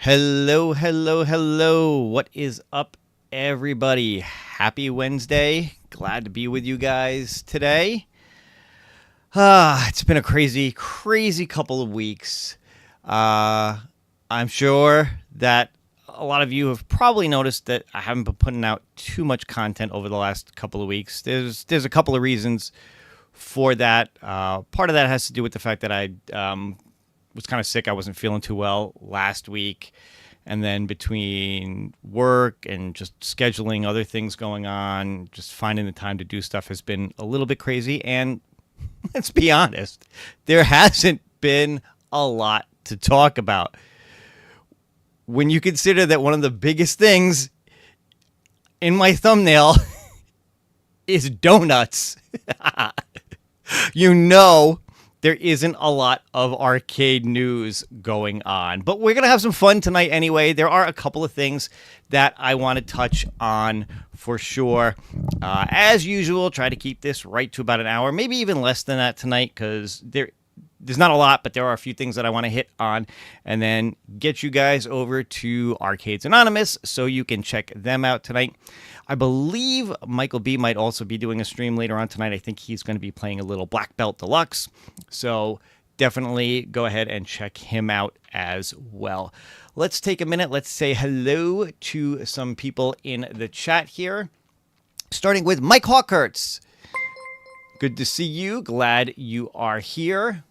Hello, hello, hello. What is up, everybody? Happy Wednesday. Glad to be with you guys today. It's been a crazy, crazy couple of weeks. I'm sure that a lot of you have probably noticed that I haven't been putting out too much content over the last couple of weeks. There's a couple of reasons for that. Part of that has to do with the fact that I was kind of sick. I wasn't feeling too well last week. And then between work and just scheduling other things going on, just finding the time to do stuff has been a little bit crazy. And let's be honest, there hasn't been a lot to talk about. When you consider that one of the biggest things in my thumbnail is donuts, you know there isn't a lot of arcade news going on. But we're going to have some fun tonight anyway. There are a couple of things that I want to touch on for sure. As usual, try to keep this right to about an hour, maybe even less than that tonight, because there's not a lot, but there are a few things that I want to hit on, and then get you guys over to Arcades Anonymous so you can check them out tonight. I believe Michael B might also be doing a stream later on tonight. I think he's going to be playing a little Black Belt Deluxe, so definitely go ahead and check him out as well. Let's take a minute. Let's say hello to some people in the chat here, starting with Mike Hawkerts. Good to see you. Glad you are here.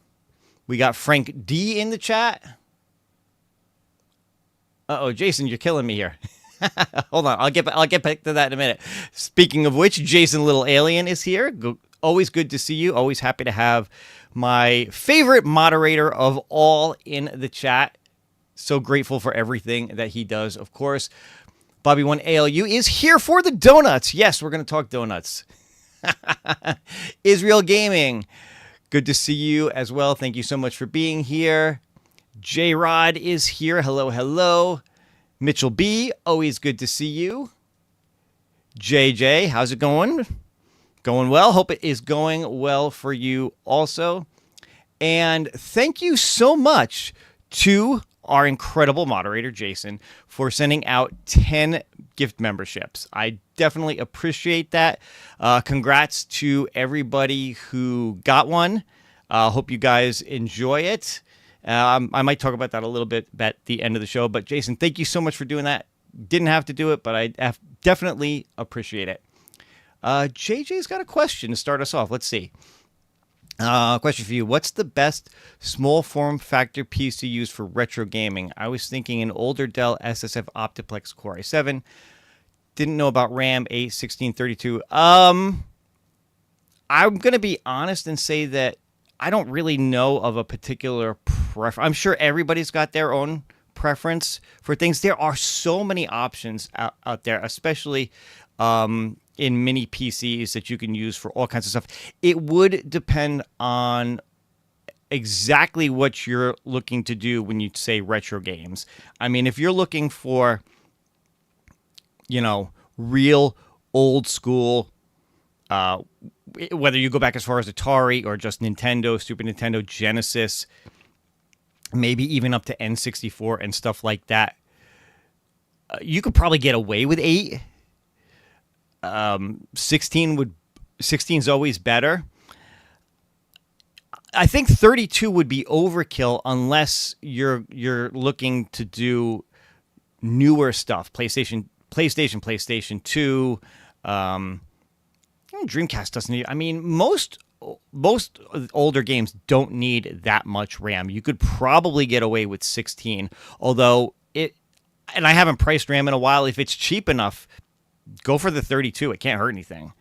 We got Frank D in the chat. Uh-oh, Jason, you're killing me here. Hold on, I'll get back to that in a minute. Speaking of which, Jason Little Alien is here. Always good to see you. Always happy to have my favorite moderator of all in the chat. So grateful for everything that he does, of course. Bobby1ALU is here for the donuts. Yes, we're going to talk donuts. Israel Gaming. Good to see you as well. Thank you so much for being here. J-Rod is here. Hello, hello. Mitchell B, always good to see you. JJ, how's it going? Going well. Hope it is going well for you also. And thank you so much to our incredible moderator, Jason, for sending out 10 gift memberships. I definitely appreciate that. Congrats to everybody who got one. Hope you guys enjoy it. I might talk about that a little bit at the end of the show. But Jason, thank you so much for doing that. Didn't have to do it, but I definitely appreciate it. JJ's got a question to start us off. Let's see. Question for you. What's the best small form factor piece to use for retro gaming? I was thinking an older Dell SSF Optiplex Core i7. Didn't know about RAM 8, 16, 32. I'm going to be honest and say that I don't really know of a particular preference. I'm sure everybody's got their own preference for things. There are so many options out there, especially in mini PCs that you can use for all kinds of stuff. It would depend on exactly what you're looking to do when you say retro games. I mean, if you're looking for, real old school, whether you go back as far as Atari or just Nintendo, Super Nintendo, Genesis, maybe even up to N64 and stuff like that, you could probably get away with 8. 16 is always better. I think 32 would be overkill unless you're looking to do newer stuff. PlayStation 2. Dreamcast doesn't need. I mean, most older games don't need that much RAM. You could probably get away with 16, although and I haven't priced RAM in a while. If it's cheap enough, go for the 32. It can't hurt anything.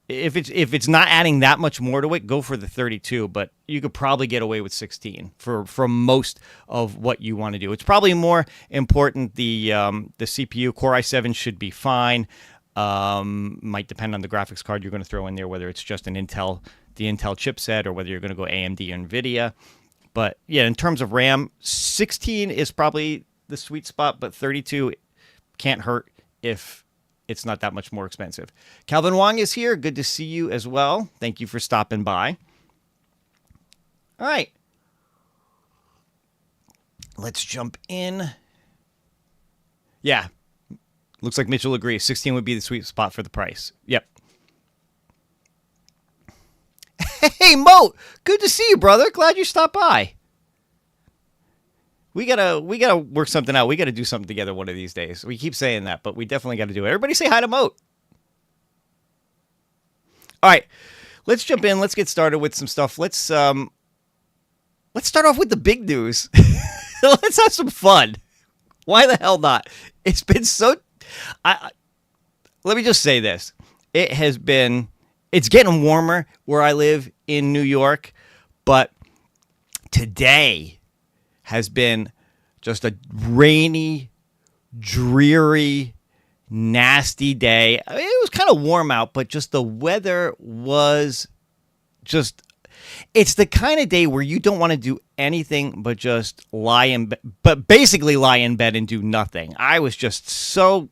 If it's not adding that much more to it, go for the 32. But you could probably get away with 16 for most of what you want to do. It's probably more important. The CPU Core i7 should be fine. Might depend on the graphics card you're going to throw in there, whether it's just the Intel chipset or whether you're going to go AMD or NVIDIA. But yeah, in terms of RAM, 16 is probably the sweet spot, but 32 can't hurt if it's not that much more expensive. Calvin Wong is here. Good to see you as well. Thank you for stopping by. All right. Let's jump in Yeah. Looks like Mitchell agrees. 16 would be the sweet spot for the price. Yep. Hey, Mo. Good to see you, brother. Glad you stopped by. We gotta work something out. We gotta do something together one of these days. We keep saying that, but we definitely gotta do it. Everybody say hi to Moat. All right. Let's jump in. Let's get started with some stuff. Let's start off with the big news. Let's have some fun. Why the hell not? It's been so... let me just say this. It's getting warmer where I live in New York, but today has been just a rainy, dreary, nasty day. I mean, it was kind of warm out, but just the weather was just... It's the kind of day where you don't want to do anything but just lie in bed, but basically lie in bed and do nothing. I was just so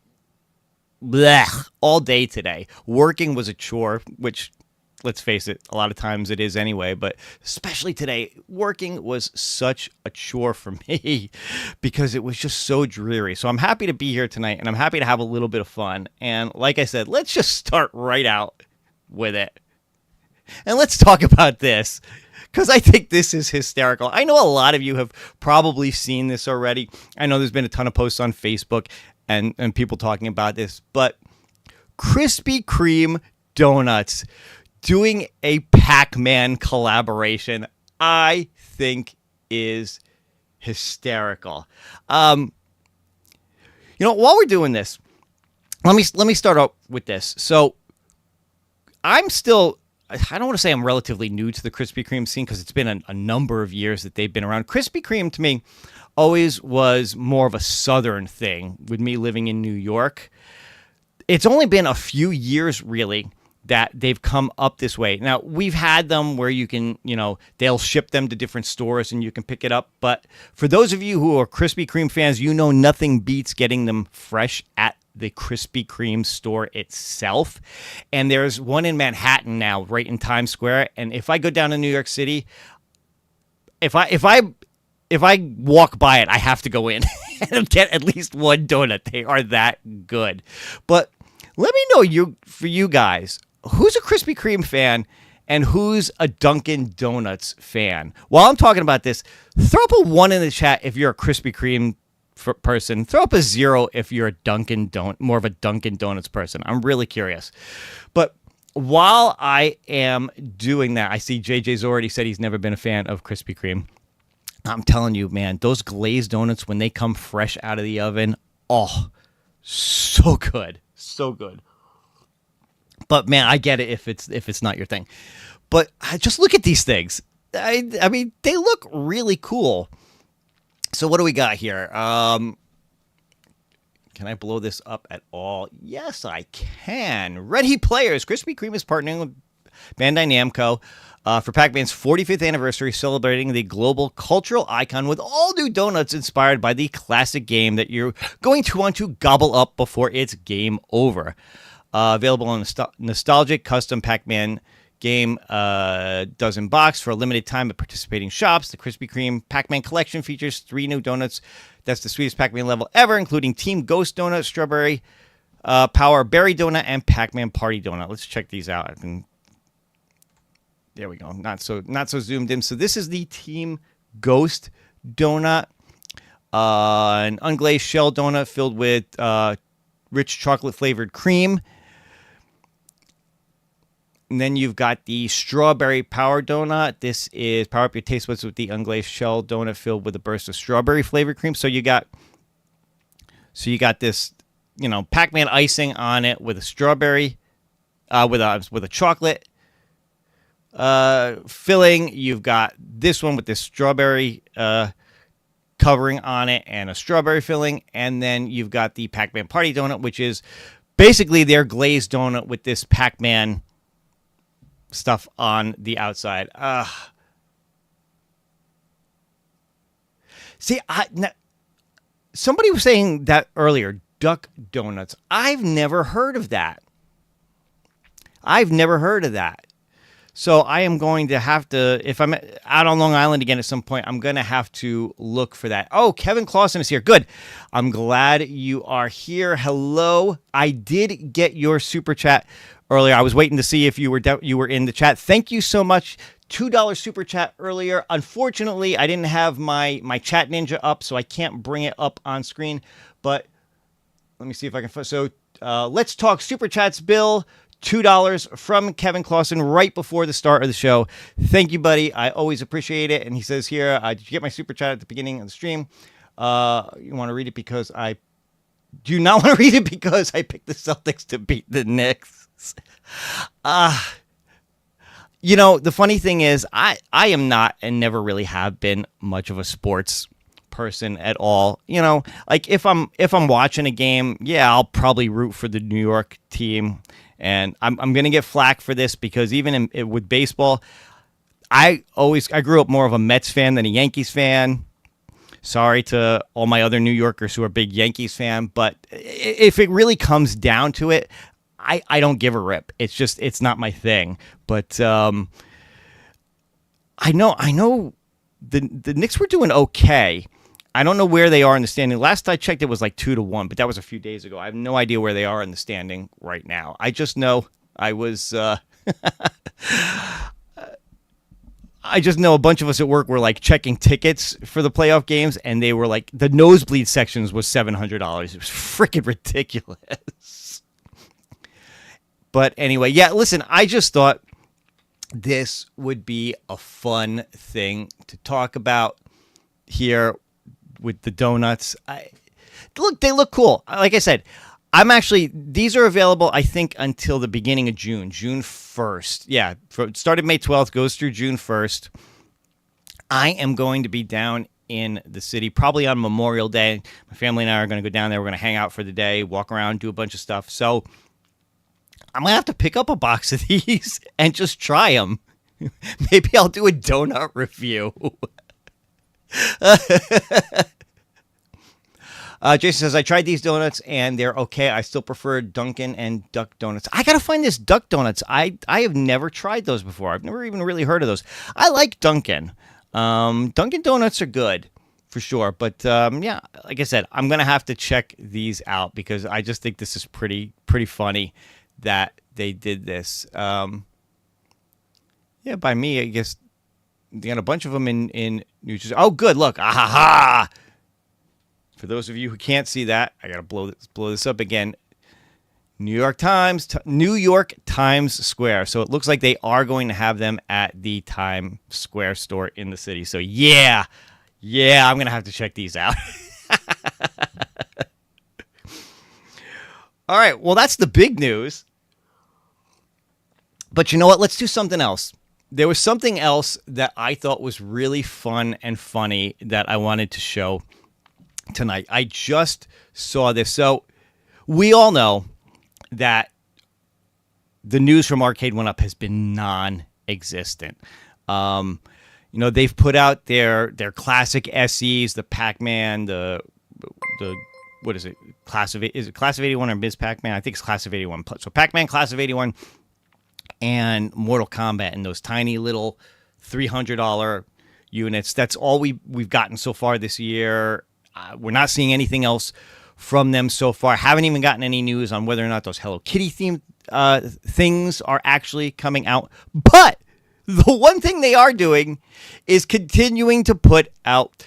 blech all day today. Working was a chore, which, let's face it, a lot of times it is anyway, but especially today, working was such a chore for me because it was just so dreary. So I'm happy to be here tonight, and I'm happy to have a little bit of fun. And like I said, let's just start right out with it. And let's talk about this, because I think this is hysterical. I know a lot of you have probably seen this already. I know there's been a ton of posts on Facebook and people talking about this, but Krispy Kreme donuts doing a Pac-Man collaboration, I think is hysterical. While we're doing this, let me start out with this. So I don't want to say I'm relatively new to the Krispy Kreme scene because it's been a number of years that they've been around. Krispy Kreme, to me, always was more of a Southern thing with me living in New York. It's only been a few years, really, that they've come up this way. Now, we've had them where you can, they'll ship them to different stores and you can pick it up. But for those of you who are Krispy Kreme fans, nothing beats getting them fresh at the Krispy Kreme store itself. And there's one in Manhattan now, right in Times Square. And if I go down to New York City, if I walk by it, I have to go in and get at least one donut. They are that good. But let me know for you guys, who's a Krispy Kreme fan and who's a Dunkin' Donuts fan? While I'm talking about this, throw up a 1 in the chat if you're a Krispy Kreme person. Throw up a 0 if you're more of a Dunkin' Donuts person. I'm really curious. But while I am doing that, I see JJ's already said he's never been a fan of Krispy Kreme. I'm telling you, man, those glazed donuts when they come fresh out of the oven, oh, so good. So good. But man, I get it if it's not your thing. But just look at these things. I mean, they look really cool. So what do we got here? Can I blow this up at all? Yes, I can. Ready Players. Krispy Kreme is partnering with Bandai Namco for Pac-Man's 45th anniversary, celebrating the global cultural icon with all new donuts inspired by the classic game that you're going to want to gobble up before it's game over. Available in a nostalgic custom Pac-Man game dozen box for a limited time at participating shops. The Krispy Kreme Pac-Man collection features 3 new donuts. That's the sweetest Pac-Man level ever, including Team Ghost Donut, Strawberry Power Berry Donut, and Pac-Man Party Donut. Let's check these out. There we go. Not so zoomed in. So this is the Team Ghost Donut, an unglazed shell donut filled with rich chocolate flavored cream. And then you've got the Strawberry Power Donut. This is power up your taste buds with the unglazed shell donut filled with a burst of strawberry flavored cream. So you got this, Pac-Man icing on it with a strawberry, with a chocolate filling. You've got this one with this strawberry covering on it and a strawberry filling, and then you've got the Pac-Man Party Donut, which is basically their glazed donut with this Pac-Man stuff on the outside. Somebody was saying that earlier, duck donuts. I've never heard of that. So I am going to have to, if I'm out on Long Island again at some point, I'm going to have to look for that. Oh, Kevin Clausen is here. Good. I'm glad you are here. Hello. I did get your super chat earlier. I was waiting to see if you were in the chat. Thank you so much. $2 super chat earlier. Unfortunately, I didn't have my chat ninja up, so I can't bring it up on screen. But let me see if I can. So let's talk super chats, Bill. $2 from Kevin Clausen right before the start of the show. Thank you, buddy. I always appreciate it. And he says here, did you get my super chat at the beginning of the stream? You want to read it because I do not want to read it because I picked the Celtics to beat the Knicks. You know, the funny thing is I am not and never really have been much of a sports person at all. You know, like if I'm watching a game, yeah, I'll probably root for the New York team. And I'm going to get flack for this because even with baseball, I grew up more of a Mets fan than a Yankees fan. Sorry to all my other New Yorkers who are big Yankees fan, but if it really comes down to it, I don't give a rip. It's not my thing. But I know the Knicks were doing okay. I don't know where they are in the standing. Last I checked, it was like 2-1, but that was a few days ago. I have no idea where they are in the standing right now. I just know I was. I just know a bunch of us at work were like checking tickets for the playoff games, and they were like the nosebleed sections was $700. It was freaking ridiculous. But anyway, yeah. Listen, I just thought this would be a fun thing to talk about here. With the donuts, they look cool. Like I said, these are available, I think, until the beginning of June 1st. Yeah, started May 12th, goes through June 1st. I am going to be down in the city, probably on Memorial Day. My family and I are going to go down there. We're going to hang out for the day, walk around, do a bunch of stuff. So I'm going to have to pick up a box of these and just try them. Maybe I'll do a donut review. Jason says, I tried these donuts and they're okay. I still prefer Dunkin' and Duck Donuts. I gotta find this Duck Donuts. I have never tried those before. I've never even really heard of those. I like Dunkin'. Dunkin' Donuts are good for sure. But yeah, like I said, I'm gonna have to check these out because I just think this is pretty funny that they did this. Yeah, by me, I guess. They got a bunch of them in New Jersey. Oh, good. Look. Ah-ha-ha. For those of you who can't see that, I got to blow this up again. New York Times Square. So it looks like they are going to have them at the Times Square store in the city. So yeah, I'm going to have to check these out. All right. Well, that's the big news. But you know what? Let's do something else. There was something else that I thought was really fun and funny that I wanted to show tonight. I just saw this. So we all know that the news from Arcade OneUp has been non-existent. You know, they've put out their classic SEs, the Pac-Man, the what is it? Is it Class of 81 or Ms. Pac-Man? I think it's Class of 81. So Pac-Man, Class of 81. And Mortal Kombat in those tiny little $300 units. That's all we've gotten so far this year. We're not seeing anything else from them so far. Haven't even gotten any news on whether or not those Hello Kitty themed things are actually coming out. But the one thing they are doing is continuing to put out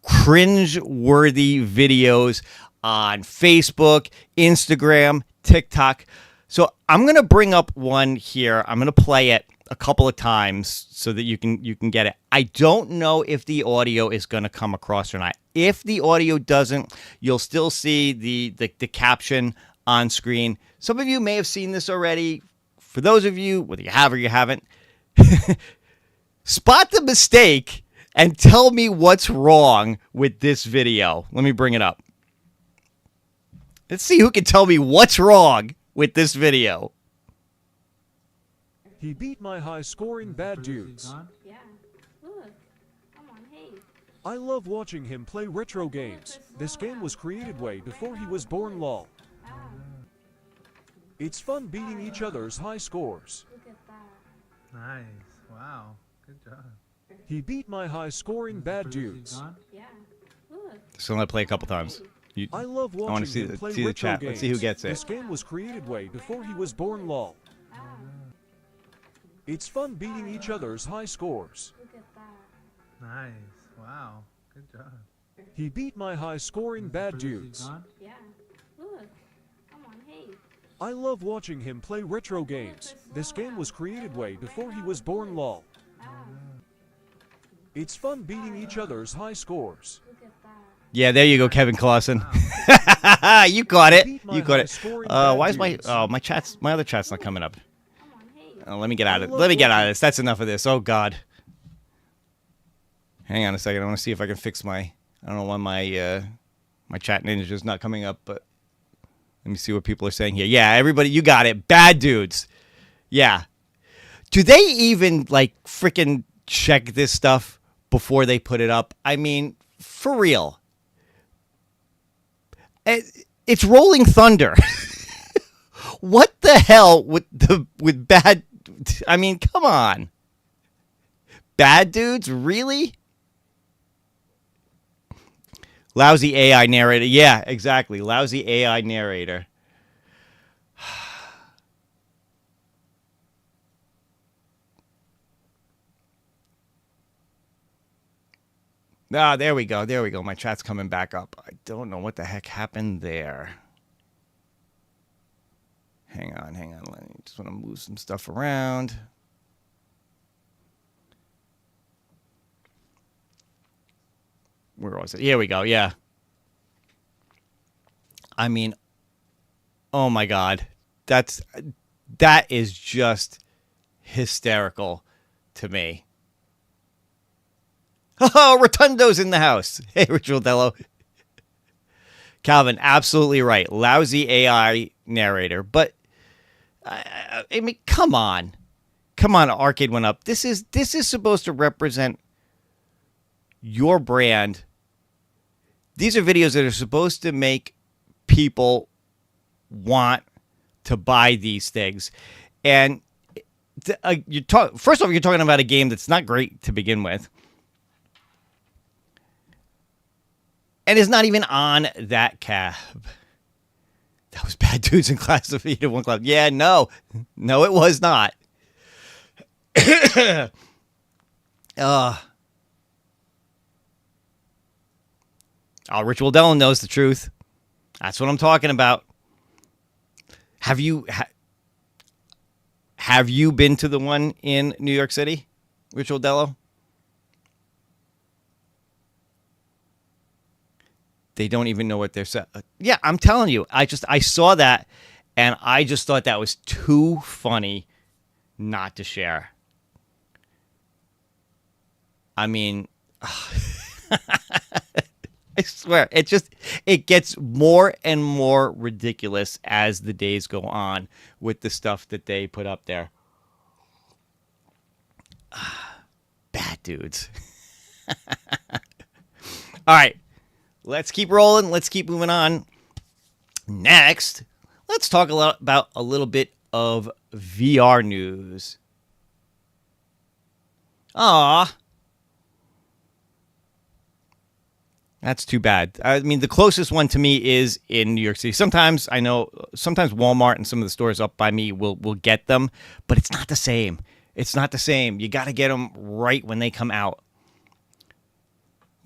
cringe-worthy videos on Facebook, Instagram, TikTok. So I'm going to bring up one here. I'm going to play it a couple of times so that you can get it. I don't know if the audio is going to come across or not. If the audio doesn't, you'll still see the caption on screen. Some of you may have seen this already. For those of you, whether you have or you haven't, spot the mistake and tell me what's wrong with this video. Let me bring it up. Let's see who can tell me what's wrong with this video. He beat my high-scoring bad dudes. Yeah. Look. Come on, hey. I love watching him play retro games. This game was created way before he was born, lol. It's fun beating each other's high scores. Look at that. Nice. Wow. Good job. He beat my high-scoring bad dudes. Yeah. Look. So I'm gonna play a couple times. I love wanna watching see him the- play see the retro chat. games. Let's see who gets it. This game was created way before he was born, lol. Wow. It's fun beating each other's high scores. Look at that. Nice. Wow. Good job. He beat my high-scoring bad dudes. Yeah. Look. Come on, hey. I love watching him play retro games. This game was created way before he was born, lol. Wow. It's fun beating each other's high scores. Look at that. Yeah, there you go, Kevin Clausen. You got it. You got it. Why is my my other chat's not coming up? Come on, hey. Let me get out of it. Let me get out of this. That's enough of this. Oh God. Hang on a second. I want to see if I can fix my. I don't know why my chat ninja is not coming up, but let me see what people are saying here. Yeah, everybody, you got it. Bad dudes. Yeah. Do they even like freaking check this stuff before they put it up? I mean, for real. It's Rolling Thunder. What the hell with bad? I mean, come on. Bad dudes, really? Lousy AI narrator. Yeah, exactly. Lousy AI narrator. Ah, there we go. There we go. My chat's coming back up. I don't know what the heck happened there. Hang on. Let me just want to move some stuff around. Where was it? Here we go. Yeah. I mean, oh my God. That is just hysterical to me. Oh, Rotundo's in the house. Hey, Ritual Dello. Calvin, absolutely right. Lousy AI narrator. But, I mean, come on. Come on, Arcade Went Up. This is supposed to represent your brand. These are videos that are supposed to make people want to buy these things. And first off, you're talking about a game that's not great to begin with. And is not even on that cab. That was Bad Dudes in Class of Vita 1 Club. Yeah, no, it was not. Ritual Dellen knows the truth. That's what I'm talking about. Have you been to the one in New York City, Ritual Dello? They don't even know what they're saying. Yeah, I'm telling you. I saw that, and I just thought that was too funny not to share. I mean, I swear, it gets more and more ridiculous as the days go on with the stuff that they put up there. Bad dudes. All right. Let's keep rolling. Let's keep moving on. Next, let's talk about a little bit of VR news. Aw. That's too bad. I mean, the closest one to me is in New York City. Sometimes Walmart and some of the stores up by me will get them, but it's not the same. It's not the same. You got to get them right when they come out.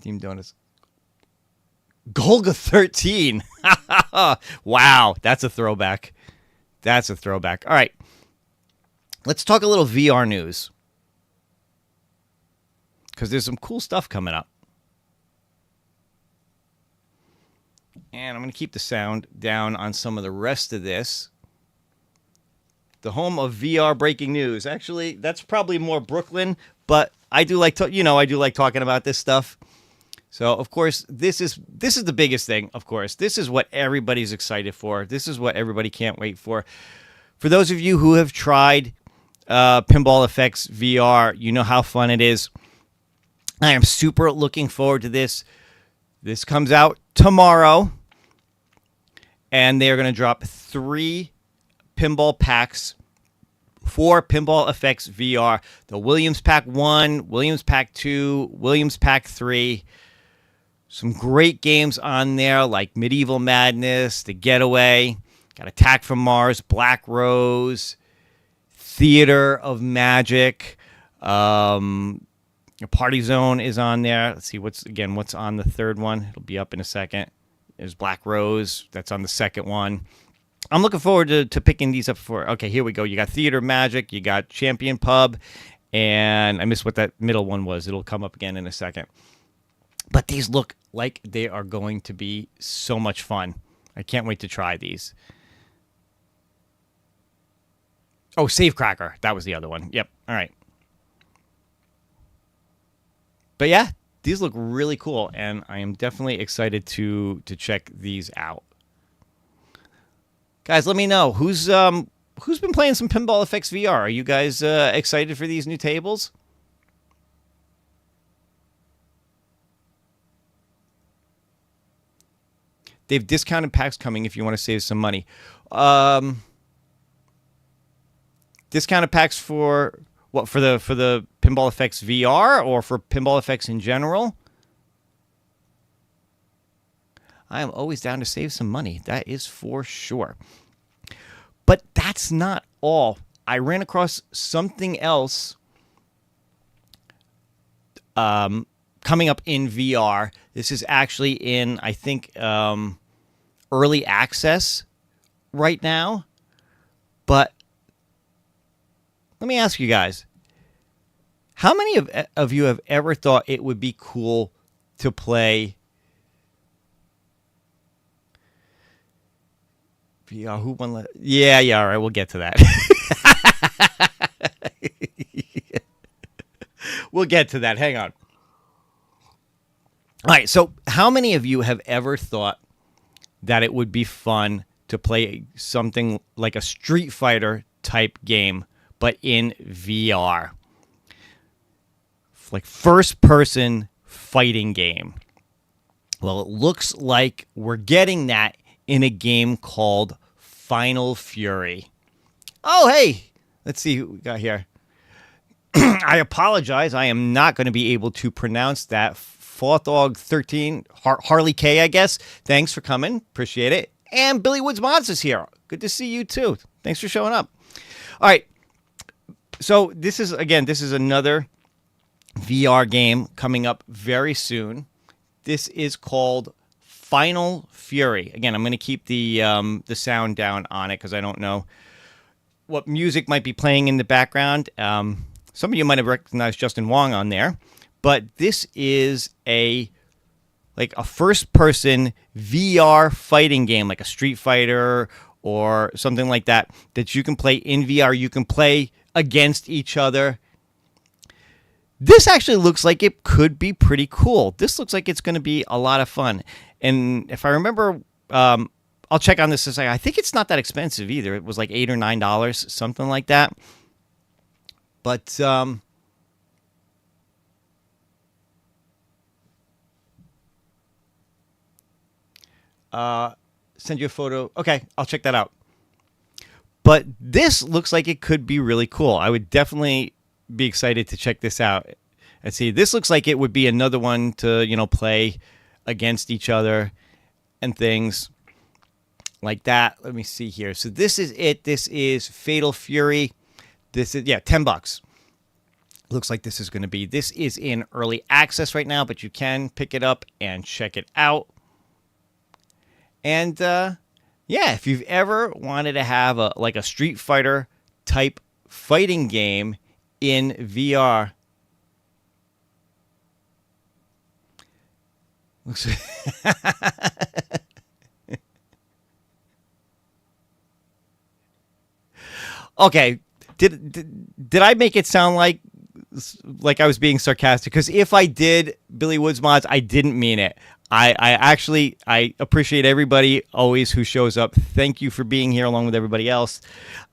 Team Donuts. Golga 13. Wow, that's a throwback. All right. Let's talk a little VR news. Because there's some cool stuff coming up. And I'm going to keep the sound down on some of the rest of this. The home of VR breaking news. Actually, that's probably more Brooklyn, but I do like talking about this stuff. So, of course, this is the biggest thing, of course. This is what everybody's excited for. This is what everybody can't wait for. For those of you who have tried Pinball Effects VR, you know how fun it is. I am super looking forward to this. This comes out tomorrow. And they are going to drop 3 pinball packs for Pinball Effects VR. The Williams Pack 1, Williams Pack 2, Williams Pack 3. Some great games on there like Medieval Madness, The Getaway, got Attack from Mars, Black Rose, Theater of Magic. Party Zone is on there. Let's see what's on the third one. It'll be up in a second. There's Black Rose. That's on the second one. I'm looking forward to picking these up for. Okay, here we go. You got Theater Magic. You got Champion Pub. And I missed what that middle one was. It'll come up again in a second. But these look like they are going to be so much fun. I can't wait to try these. Oh, Savecracker. That was the other one. Yep. All right. But yeah, these look really cool, and I am definitely excited to check these out. Guys, let me know who's been playing some Pinball Effects VR. Are you guys excited for these new tables? They have discounted packs coming if you want to save some money. Discounted packs for what? For the Pinball Effects VR or for Pinball Effects in general? I am always down to save some money. That is for sure. But that's not all. I ran across something else coming up in VR. This is actually in, I think, early access right now. But let me ask you guys, how many of you have ever thought it would be cool to play VR? Who won? Yeah, all right, we'll get to that. We'll get to that. Hang on. All right, so how many of you have ever thought that it would be fun to play something like a Street Fighter type game, but in VR? Like first-person fighting game. Well, it looks like we're getting that in a game called Final Fury. Oh, hey! Let's see who we got here. I apologize. I am not going to be able to pronounce that. Fawthog13, Harley K, I guess. Thanks for coming. Appreciate it. And Billy Woods Mods is here. Good to see you, too. Thanks for showing up. All right. So this is another VR game coming up very soon. This is called Final Fury. Again, I'm going to keep the sound down on it because I don't know what music might be playing in the background. Some of you might have recognized Justin Wong on there, but this is a first-person VR fighting game, like a Street Fighter or something like that you can play in VR. You can play against each other. This actually looks like it could be pretty cool. This looks like it's going to be a lot of fun. And if I remember, I'll check on this in a second. I think it's not that expensive either. It was like $8 or $9, something like that. But send you a photo. Okay, I'll check that out. But this looks like it could be really cool. I would definitely be excited to check this out. And see, this looks like it would be another one to, play against each other and things like that. Let me see here. So this is it. This is Fatal Fury. This is, $10. Looks like this is going to be. This is in early access right now, but you can pick it up and check it out. And if you've ever wanted to have a Street Fighter type fighting game in VR, looks. Okay, did I make it sound like I was being sarcastic? Because if I did, Billy Woods Mods, I didn't mean it. I appreciate everybody always who shows up. Thank you for being here along with everybody else.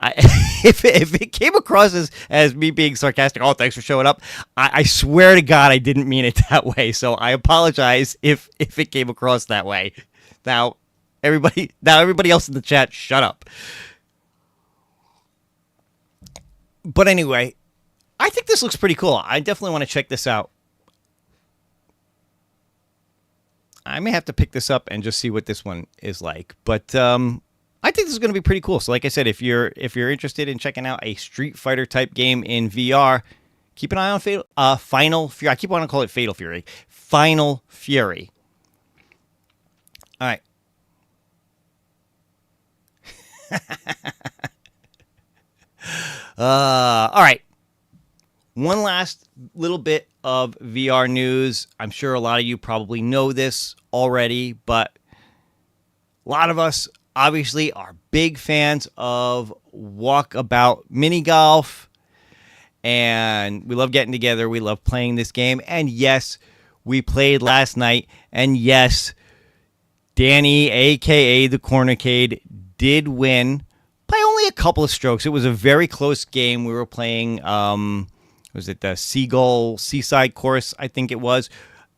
If it came across as me being sarcastic, oh, thanks for showing up, I swear to God I didn't mean it that way. So I apologize if it came across that way. Now everybody else in the chat, shut up. But anyway, I think this looks pretty cool. I definitely want to check this out. I may have to pick this up and just see what this one is like. But I think this is going to be pretty cool. So like I said, if you're interested in checking out a Street Fighter type game in VR, keep an eye on Final Fury. I keep wanting to call it Fatal Fury. Final Fury. All right. All right. One last little bit of VR news. I'm sure a lot of you probably know this already, but a lot of us obviously are big fans of Walkabout Minigolf, and we love getting together. We love playing this game. And yes, we played last night. And yes, Danny, a.k.a. the Cornercade, did win by only a couple of strokes. It was a very close game. We were playing, was it the Seaside course, I think it was.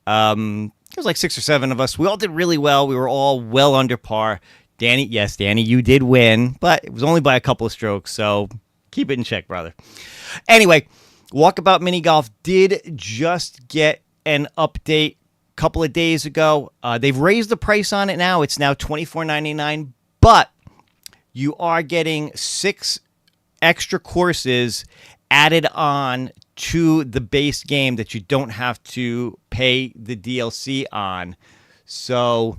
It was like 6 or 7 of us. We all did really well. We were all well under par. Danny, you did win, but it was only by a couple of strokes, so keep it in check, brother. Anyway, Walkabout Minigolf did just get an update a couple of days ago. They've raised the price on it now. It's now $24.99, but you are getting 6 extra courses added on to the base game that you don't have to pay the DLC on. So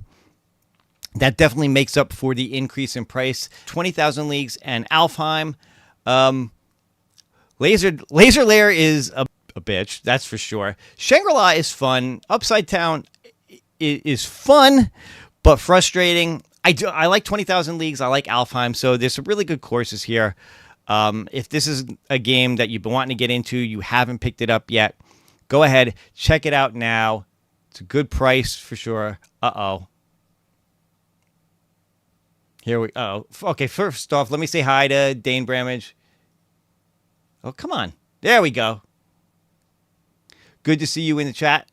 that definitely makes up for the increase in price. 20,000 Leagues and Alfheim. Laser Lair is a bitch, that's for sure. Shangri-La is fun. Upside Down is fun, but frustrating. I like 20,000 Leagues. I like Alfheim. So there's some really good courses here. If this is a game that you've been wanting to get into, you haven't picked it up yet, go ahead, check it out now. It's a good price for sure. Okay, first off, let me say hi to Dane Bramage. Oh, come on. There we go. Good to see you in the chat.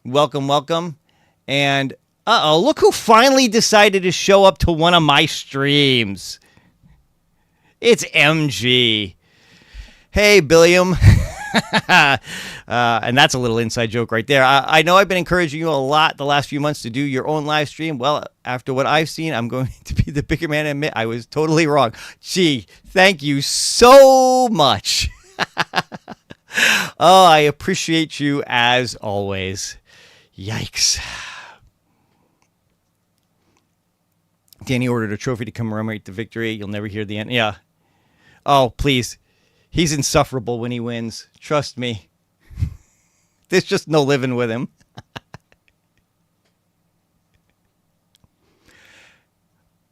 Welcome, welcome. And, look who finally decided to show up to one of my streams. It's MG. Hey, Billiam. And that's a little inside joke right there. I know I've been encouraging you a lot the last few months to do your own live stream. Well, after what I've seen, I'm going to be the bigger man and admit I was totally wrong. Gee, thank you so much. Oh, I appreciate you as always. Yikes. Danny ordered a trophy to commemorate the victory. You'll never hear the end. Yeah. Oh, please. He's insufferable when he wins. Trust me. There's just no living with him.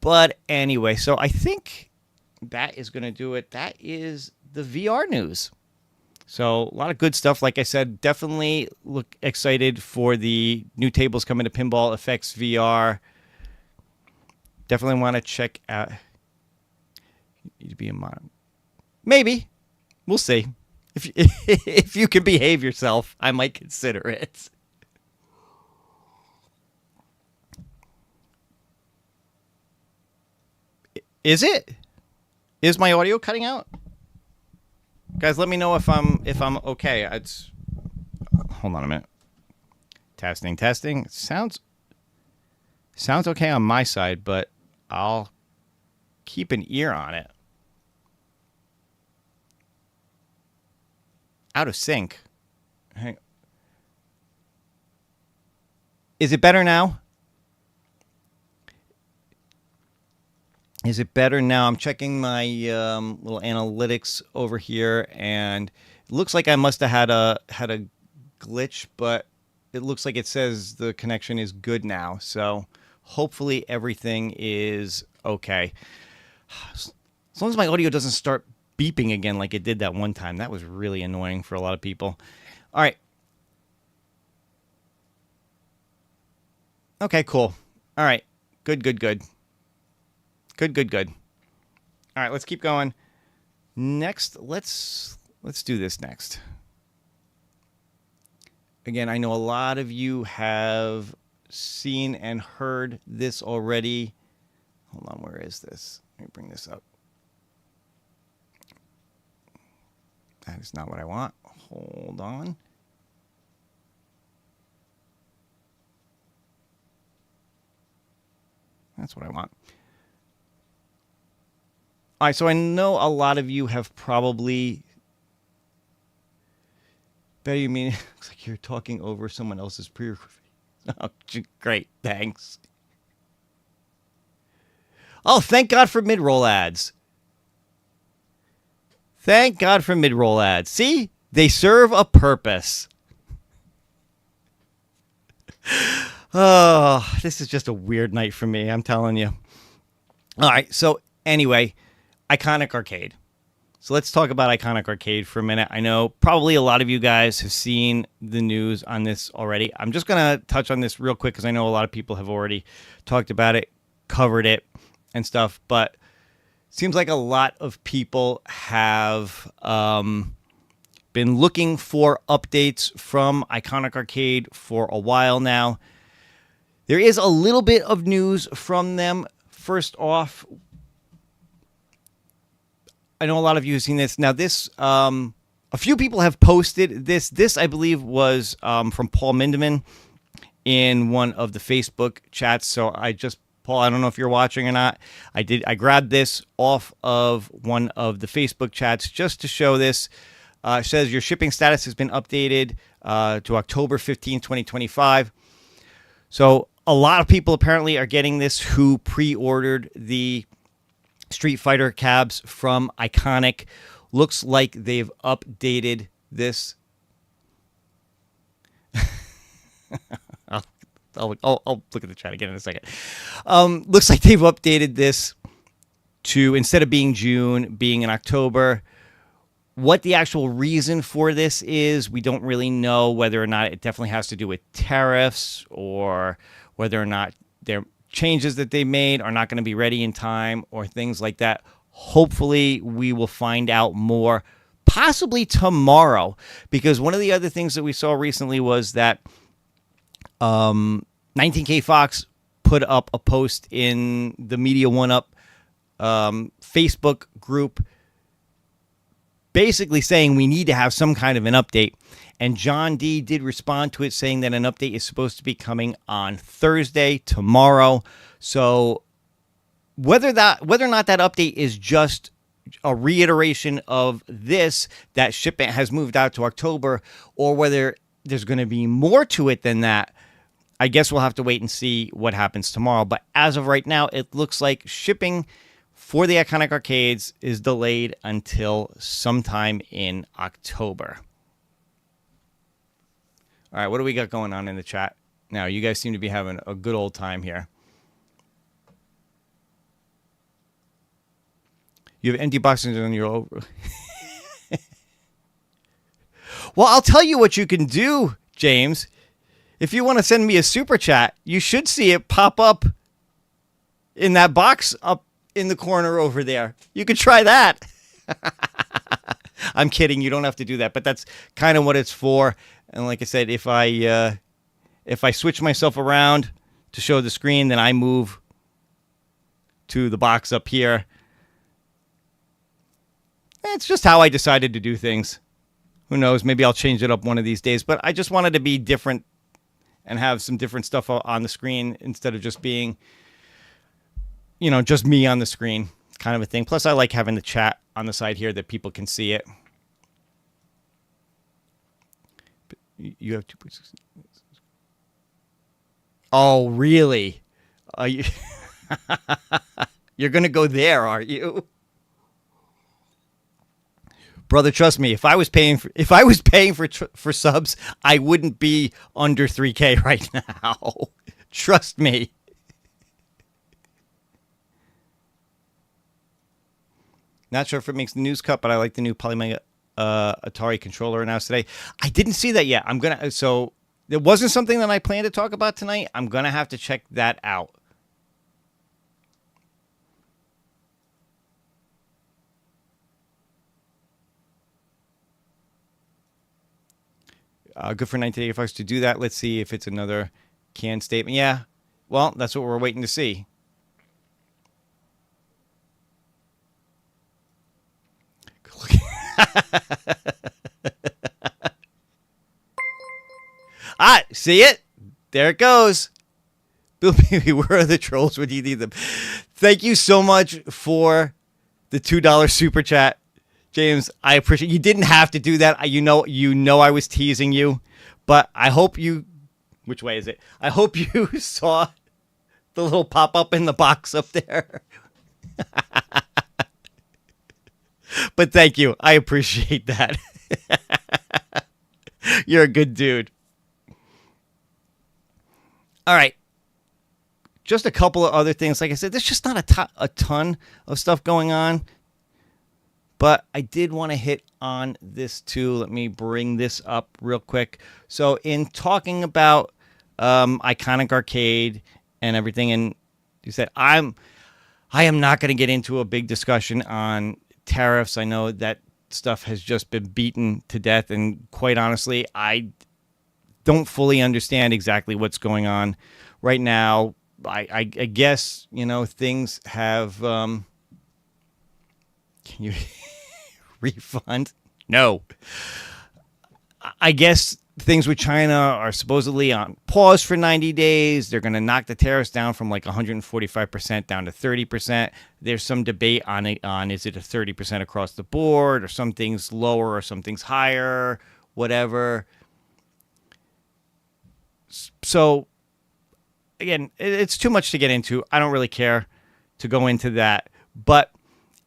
But anyway, so I think that is going to do it. That is the VR news. So a lot of good stuff. Like I said, definitely look excited for the new tables coming to Pinball Effects VR. Definitely want to check out. Need to be in mind. Maybe. We'll see. If you can behave yourself, I might consider it. Is it? Is my audio cutting out? Guys, let me know if I'm okay. Hold on a minute. Testing. Sounds okay on my side, but I'll keep an ear on it. Out of sync. Is it better now? Is it better now? I'm checking my little analytics over here, and it looks like I must have had a glitch, but it looks like it says the connection is good now. So hopefully everything is okay. As long as my audio doesn't start beeping again like it did that one time. That was really annoying for a lot of people. All right. Okay, cool. All right. Good. Good. All right, let's keep going. Next, let's do this next. Again, I know a lot of you have seen and heard this already. Hold on, where is this? Let me bring this up. That is not what I want. Hold on. That's what I want. All right, so I know a lot of you have probably... Bet you mean looks like you're talking over someone else's pre-recording. Oh, great, thanks. Oh, thank God for mid-roll ads. Thank God for mid-roll ads. See? They serve a purpose. Oh, this is just a weird night for me, I'm telling you. All right, so anyway, Iconic Arcade. So let's talk about Iconic Arcade for a minute. I know probably a lot of you guys have seen the news on this already. I'm just going to touch on this real quick because I know a lot of people have already talked about it, covered it, and stuff. But it seems like a lot of people have been looking for updates from Iconic Arcade for a while now. There is a little bit of news from them. First off, I know a lot of you have seen this. Now, this, a few people have posted this. This, I believe, was from Paul Mindeman in one of the Facebook chats. So Paul, I don't know if you're watching or not. I grabbed this off of one of the Facebook chats just to show this. It says your shipping status has been updated to October 15, 2025. So a lot of people apparently are getting this who pre-ordered the Street Fighter cabs from Iconic. Looks like they've updated this. I'll look at the chat again in a second. Looks like they've updated this to, instead of being June, being in October. What the actual reason for this is, we don't really know. Whether or not it definitely has to do with tariffs, or whether or not they're changes that they made are not going to be ready in time, or things like that. Hopefully we will find out more possibly tomorrow, because one of the other things that we saw recently was that 19K Fox put up a post in the Media OneUp Facebook group basically saying we need to have some kind of an update. And John D did respond to it, saying that an update is supposed to be coming on Thursday, tomorrow. So whether or not that update is just a reiteration of this, that shipment has moved out to October, or whether there's going to be more to it than that, I guess we'll have to wait and see what happens tomorrow. But as of right now, it looks like shipping for the Iconic Arcades is delayed until sometime in October. All right, what do we got going on in the chat now? You guys seem to be having a good old time here. You have empty boxes on your over. Well, I'll tell you what you can do, James. If you want to send me a super chat, you should see it pop up in that box up in the corner over there. You could try that. I'm kidding. You don't have to do that, but that's kind of what it's for. And like I said, if I switch myself around to show the screen, then I move to the box up here. It's just how I decided to do things. Who knows? Maybe I'll change it up one of these days. But I just wanted to be different and have some different stuff on the screen instead of just being, just me on the screen kind of a thing. Plus, I like having the chat on the side here that people can see it. You have 2.6. Oh, really? You're going to go there, are you? Brother, trust me, if I was paying for subs, I wouldn't be under 3K right now. Trust me. Not sure if it makes the news cut, but I like the new Polymega Atari controller announced today. I didn't see that yet. So it wasn't something that I planned to talk about tonight. I'm gonna have to check that out. Good for 1985 to do that. Let's see if it's another canned statement. Yeah, well, that's what we're waiting to see. Ah, see it? There it goes. Bill Baby, where are the trolls when you need them? Thank you so much for the $2 super chat. James, I appreciate you. Didn't have to do that. You know I was teasing you, but I hope you, which way is it? I hope you saw the little pop-up in the box up there. But thank you. I appreciate that. You're a good dude. All right. Just a couple of other things. Like I said, there's just not a ton of stuff going on. But I did want to hit on this too. Let me bring this up real quick. So in talking about Iconic Arcade and everything, and you said, I am not going to get into a big discussion on tariffs. I know that stuff has just been beaten to death. And quite honestly, I don't fully understand exactly what's going on right now. I guess, things have... Can you refund? No. I guess things with China are supposedly on pause for 90 days. They're going to knock the tariffs down from like 145% down to 30%. There's some debate on is it a 30% across the board, or some things lower or some things higher, whatever. So, again, it's too much to get into. I don't really care to go into that. But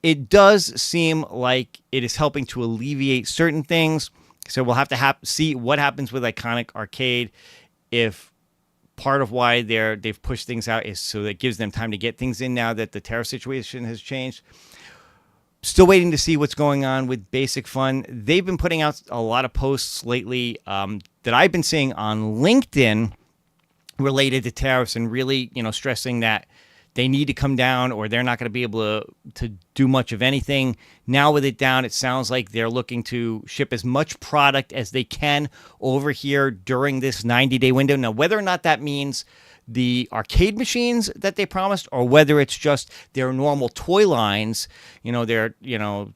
it does seem like it is helping to alleviate certain things. So we'll have to see what happens with Iconic Arcade. If part of why they've pushed things out is so that it gives them time to get things in now that the tariff situation has changed. Still waiting to see what's going on with Basic Fun. They've been putting out a lot of posts lately that I've been seeing on LinkedIn related to tariffs, and really, stressing that they need to come down or they're not going to be able to do much of anything. Now with it down, it sounds like they're looking to ship as much product as they can over here during this 90-day window. Now, whether or not that means the arcade machines that they promised, or whether it's just their normal toy lines, their,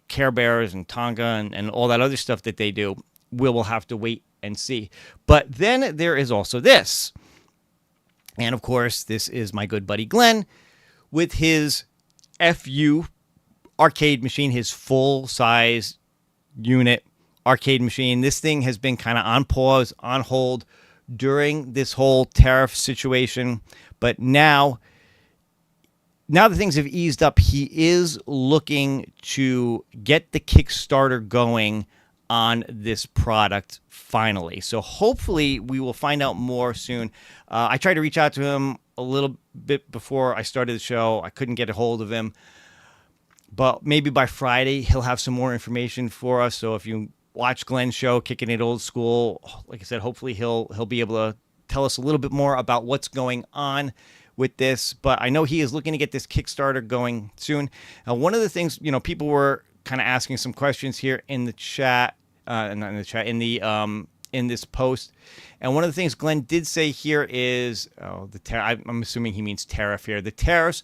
Care Bears and Tonga and all that other stuff that they do, we'll have to wait and see. But then there is also this. And of course, this is my good buddy Glenn with his FU arcade machine, his full-size unit arcade machine. This thing has been kind of on pause, on hold during this whole tariff situation. But now that things have eased up, he is looking to get the Kickstarter going on this product finally. So hopefully we will find out more soon. I tried to reach out to him a little bit before I started the show. I couldn't get a hold of him. But maybe by Friday, he'll have some more information for us. So if you watch Glenn's show, Kicking It Old School, like I said, hopefully he'll be able to tell us a little bit more about what's going on with this. But I know he is looking to get this Kickstarter going soon. Now, one of the things, people were kind of asking some questions here in the chat, in this post. And one of the things Glenn did say here is, I'm assuming he means tariff here. The tariffs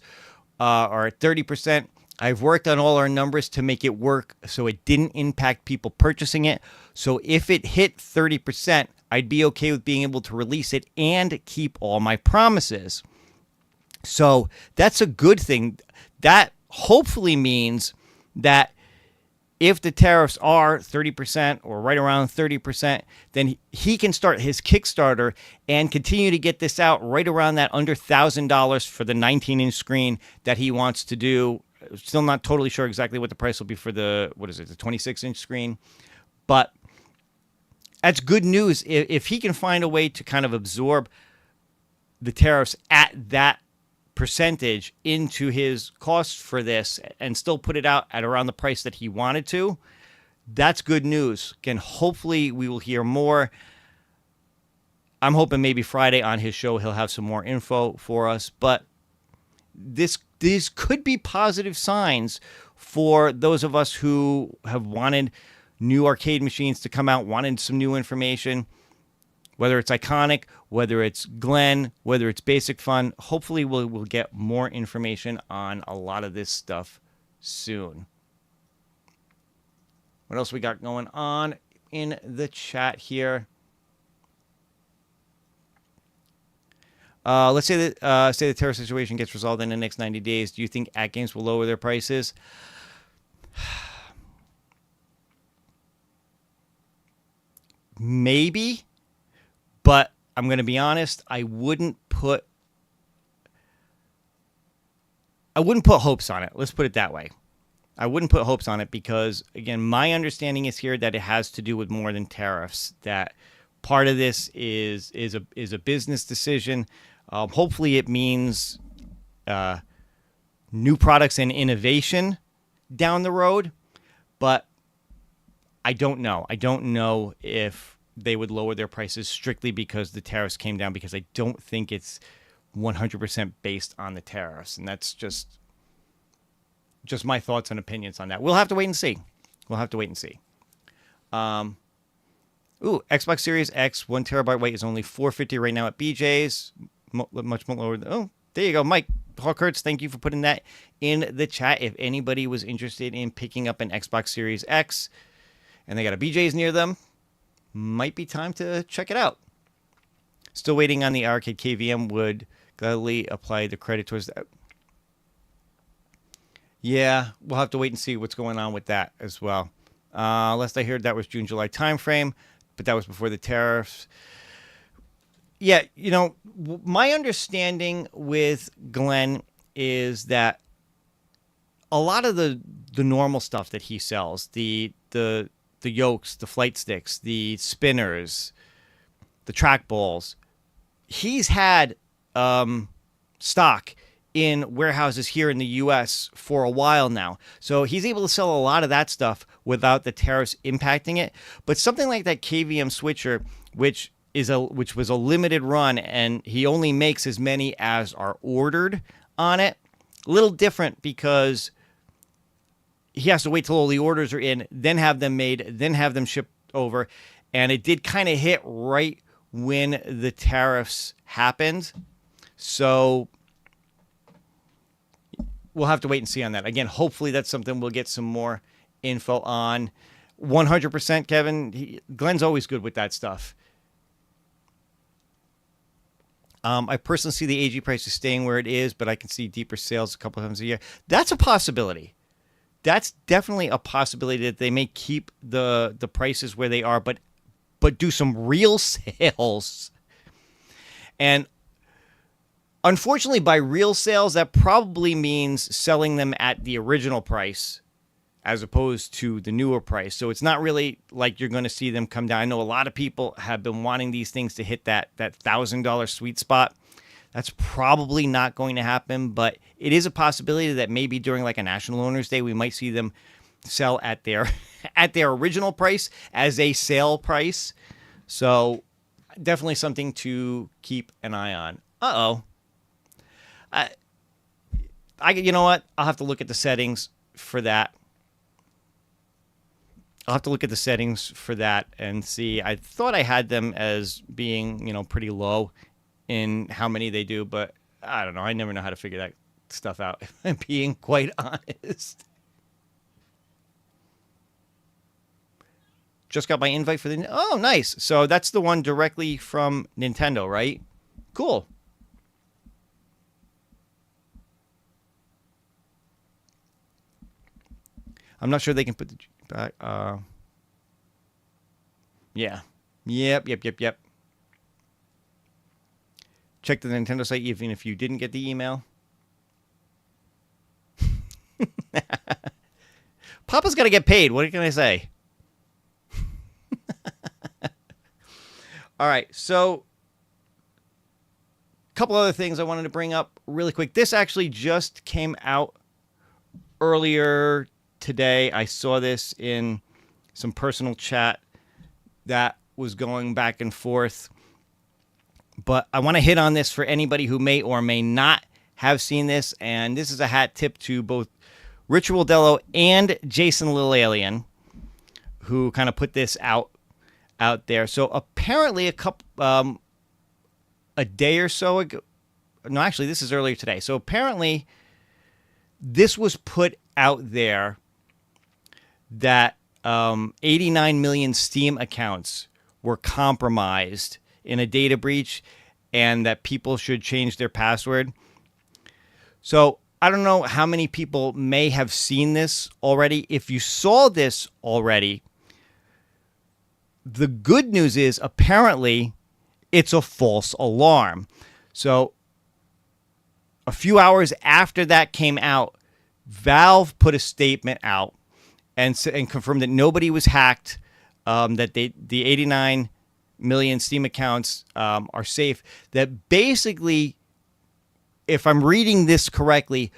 are at 30%. I've worked on all our numbers to make it work so it didn't impact people purchasing it. So if it hit 30%, I'd be okay with being able to release it and keep all my promises. So that's a good thing. That hopefully means that if the tariffs are 30% or right around 30%, then he can start his Kickstarter and continue to get this out right around that under $1,000 for the 19-inch screen that he wants to do. Still not totally sure exactly what the price will be for the 26-inch screen. But that's good news. If he can find a way to kind of absorb the tariffs at that percentage into his cost for this and still put it out at around the price that he wanted to, that's good news. Again, hopefully we will hear more. I'm hoping maybe Friday on his show he'll have some more info for us, but these could be positive signs for those of us who have wanted new arcade machines to come out, wanted some new information. Whether it's Iconic, whether it's Glenn, whether it's Basic Fun, hopefully we'll get more information on a lot of this stuff soon. What else we got going on in the chat here? Let's say that the terror situation gets resolved in the next 90 days. Do you think ATGames will lower their prices? Maybe, but I'm going to be honest. I wouldn't put hopes on it. Let's put it that way. I wouldn't put hopes on it because, again, my understanding is here that it has to do with more than tariffs. That part of this is a business decision. Hopefully, it means new products and innovation down the road. But I don't know. I don't know if they would lower their prices strictly because the tariffs came down, because I don't think it's 100% based on the tariffs. And that's just my thoughts and opinions on that. We'll have to wait and see. Xbox Series X 1 terabyte weight is only $450 right now at BJ's. Much more lower. Oh, there you go, Mike Hawkhertz. Thank you for putting that in the chat. If anybody was interested in picking up an Xbox Series X and they got a BJ's near them, might be time to check it out. Still waiting on the arcade KVM. Would gladly apply the credit towards that. Yeah, we'll have to wait and see what's going on with that as well. Last I heard, that was June, July timeframe, but that was before the tariffs. Yeah, you know, my understanding with Glenn is that a lot of the normal stuff that he sells, the yokes, the flight sticks, the spinners, the trackballs, he's had stock in warehouses here in the U.S. for a while now. So he's able to sell a lot of that stuff without the tariffs impacting it. But something like that KVM switcher, which was a limited run, and he only makes as many as are ordered on it, a little different because he has to wait till all the orders are in, then have them made, then have them shipped over. And it did kind of hit right when the tariffs happened. So we'll have to wait and see on that. Again, hopefully that's something we'll get some more info on. 100%, Kevin. Glenn's always good with that stuff. I personally see the AG price is staying where it is, but I can see deeper sales a couple of times a year. That's a possibility. That's definitely a possibility that they may keep the prices where they are, but do some real sales. And unfortunately, by real sales, that probably means selling them at the original price as opposed to the newer price. So it's not really like you're going to see them come down. I know a lot of people have been wanting these things to hit that $1,000 sweet spot. That's probably not going to happen, but it is a possibility that maybe during like a National Owners Day, we might see them sell at their original price as a sale price. So definitely something to keep an eye on. You know what? I'll have to look at the settings for that. And see. I thought I had them as being, pretty low in how many they do, but I don't know. I never know how to figure that stuff out, if I'm being quite honest. Just got my invite for the... Oh, nice. So that's the one directly from Nintendo, right? Cool. I'm not sure they can put the... Yeah. Yep. Check the Nintendo site even if you didn't get the email. Papa's got to get paid. What can I say? All right, so a couple other things I wanted to bring up really quick. This actually just came out earlier today. I saw this in some personal chat that was going back and forth. But I want to hit on this for anybody who may or may not have seen this. And this is a hat tip to both Ritual Dello and Jason Lil Alien, who kind of put this out there. So apparently a day or so ago, no, actually this is earlier today. So apparently this was put out there that 89 million Steam accounts were compromised in a data breach, and that people should change their password. So I don't know how many people may have seen this already. If you saw this already, the good news is apparently it's a false alarm. So a few hours after that came out, Valve put a statement out and confirmed that nobody was hacked, that the 89 million Steam accounts are safe. That basically, if I'm reading this correctly,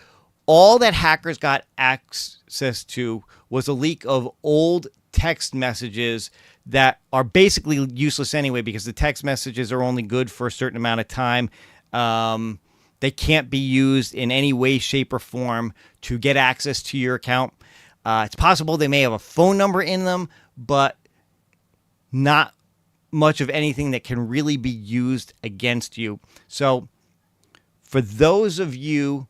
all that hackers got access to was a leak of old text messages that are basically useless anyway, because the text messages are only good for a certain amount of time. They can't be used in any way, shape, or form to get access to your account. It's possible they may have a phone number in them, but not much of anything that can really be used against you. So for those of you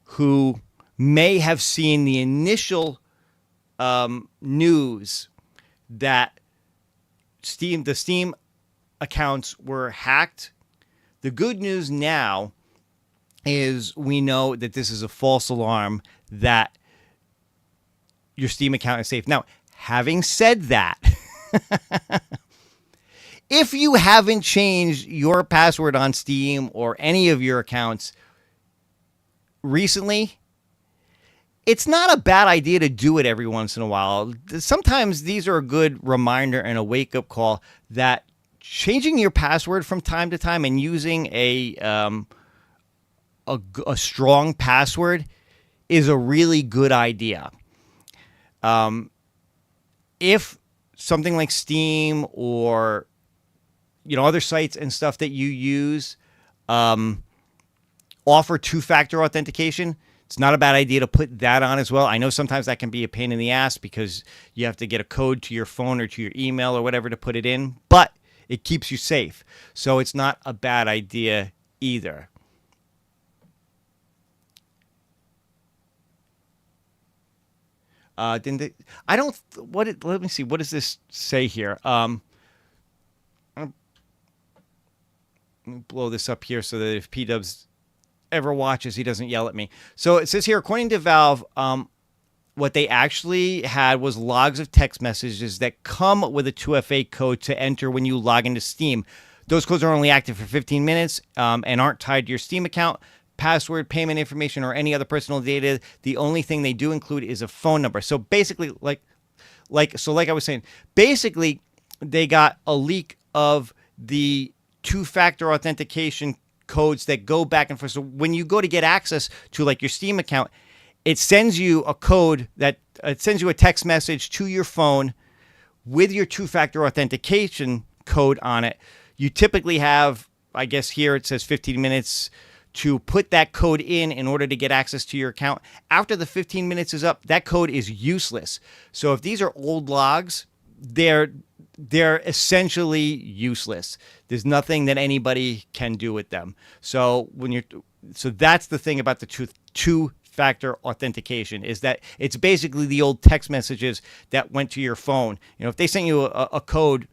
who may have seen the initial news that the Steam accounts were hacked, the good news now is we know that this is a false alarm, that your Steam account is safe. Now, having said that, if you haven't changed your password on Steam or any of your accounts recently, it's not a bad idea to do it every once in a while. Sometimes these are a good reminder and a wake-up call that changing your password from time to time and using a strong password is a really good idea. If something like Steam or other sites and stuff that you use offer two-factor authentication, it's not a bad idea to put that on as well. I know sometimes that can be a pain in the ass because you have to get a code to your phone or to your email or whatever to put it in, but it keeps you safe. So it's not a bad idea either. Let me see. What does this say here? Let me blow this up here so that if P-Dubs ever watches, he doesn't yell at me. So it says here, according to Valve, what they actually had was logs of text messages that come with a 2FA code to enter when you log into Steam. Those codes are only active for 15 minutes and aren't tied to your Steam account, password, payment information, or any other personal data. The only thing they do include is a phone number. So basically, like I was saying, basically they got a leak of the two-factor authentication codes that go back and forth. So when you go to get access to like your Steam account, it sends you a code that it sends you a text message to your phone with your two-factor authentication code on it. You typically have, I guess here it says 15 minutes to put that code in order to get access to your account. After the 15 minutes is up, that code is useless. So if these are old logs, they're essentially useless. There's nothing that anybody can do with them. So that's the thing about the two-factor authentication, is that it's basically the old text messages that went to your phone. If they sent you a code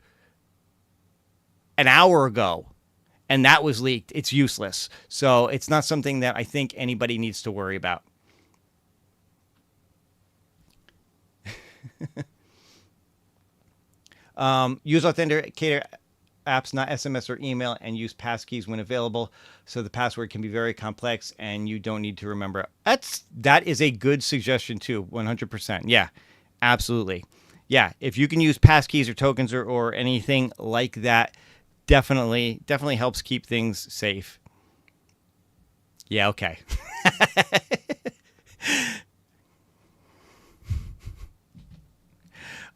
an hour ago and that was leaked, it's useless. So it's not something that I think anybody needs to worry about. Use authenticator apps, not SMS or email, and use passkeys when available. So the password can be very complex and you don't need to remember it. That is a good suggestion too, 100%. Yeah, absolutely. Yeah, if you can use passkeys or tokens or anything like that, definitely helps keep things safe. Yeah, okay.